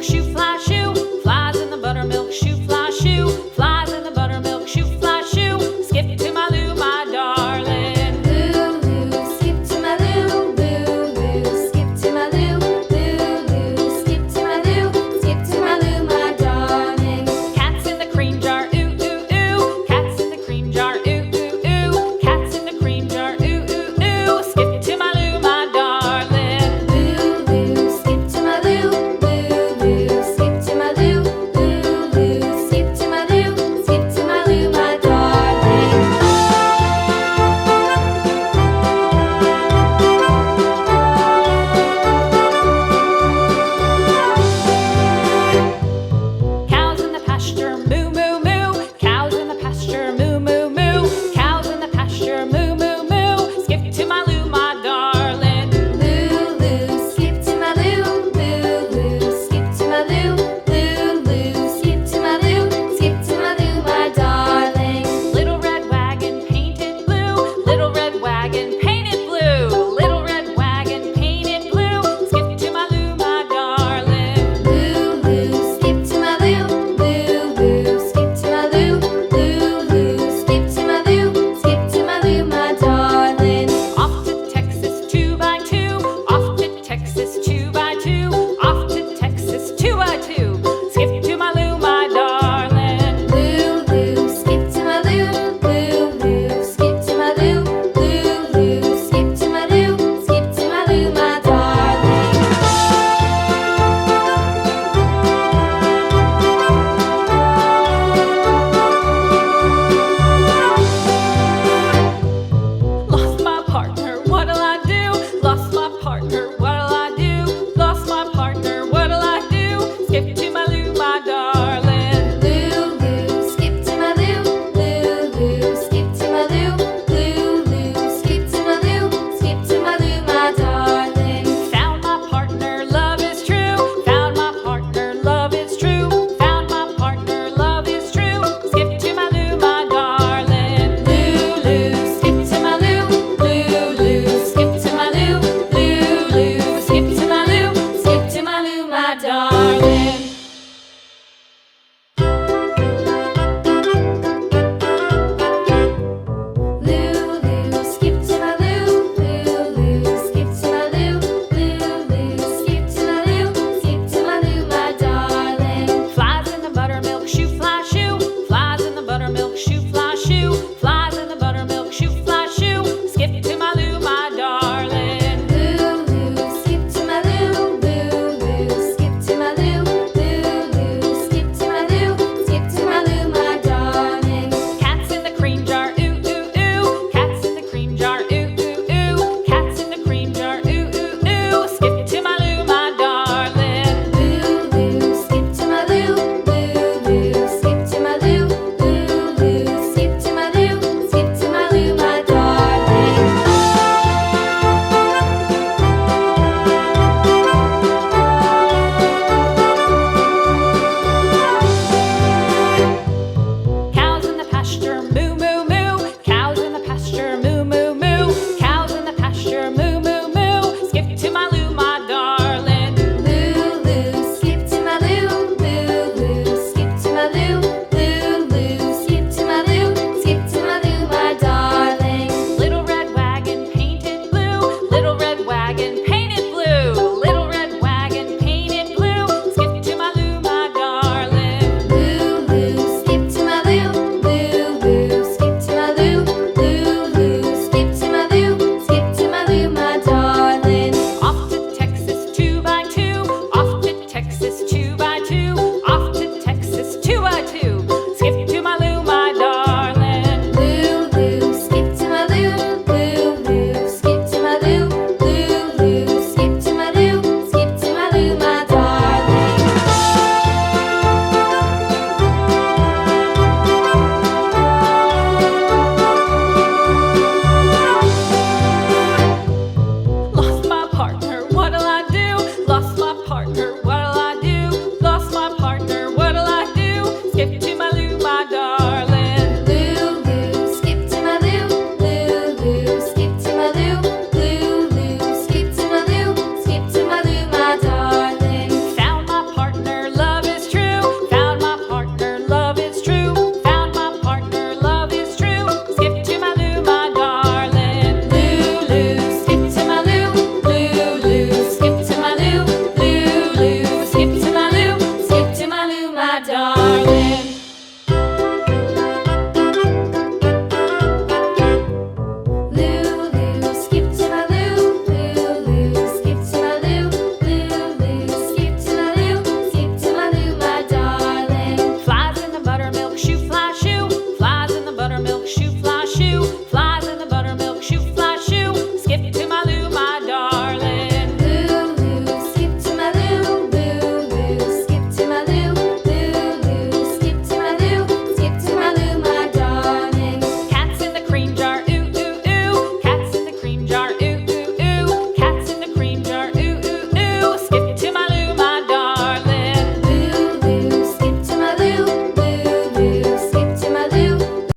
buttermilk shoe, fly shoe. Flies in the buttermilk shoe, fly shoe. Flies in the buttermilk shoe, fly shoe. Skip to my Lou, my darling. Lou, skip to my Lou, Lou, skip to my Lou, Lou, skip to my Lou, skip to my Lou, my darling. Cats in the cream jar, ooh, ooh, ooh. Cats in the cream jar, ooh, ooh, ooh. Cats in the cream jar, ooh, ooh, ooh. Skip to my Lou, my darling. Lou, skip to my Lou, Lou, skip to my Lou, Lou, skip to my Lou, skip to my Lou, my darling. Cows in the pasture, moo, moo, moo. Cows in the pasture, moo, moo, moo. Cows in the pasture, moo, moo, moo. Skip to my Lou, my darling. Lou, skip to my Lou, Lou, skip to my Lou, Lou, skip to my Lou, skip to my Lou, my darling. Little red wagon painted blue. Little red wagon painted blue. Little red wagon painted blue. Skip to my Lou, my darling. Lou, skip to my Lou, Lou, skip to my Lou, Lou, skip to my Lou, skip to my Lou, my darling. Off to Texas 2x2. Off to Texas 2x2. Off to Texas 2x2. Skip to my Lou, my darling. Lou, skip to my Lou, Lou, skip to my Lou, Lou, skip to my Lou, skip to my Lou, my darling. Lost my partner, what'll I do? Lost my partner, what'll I do? Lost my partner, what'll I do? Skip to my Lou, my darling. Lou, skip to my Lou, Lou, skip to my Lou, Lou, skip to my Lou, skip to my Lou, my darling. Found my partner, love is true. Found my partner, love is true. Found my partner, love is true. Skip to my Lou, my darling. Lou, skip to my Lou, Lou, skip to my Lou, Lou, skip to my Lou, skip to my Lou, my darling.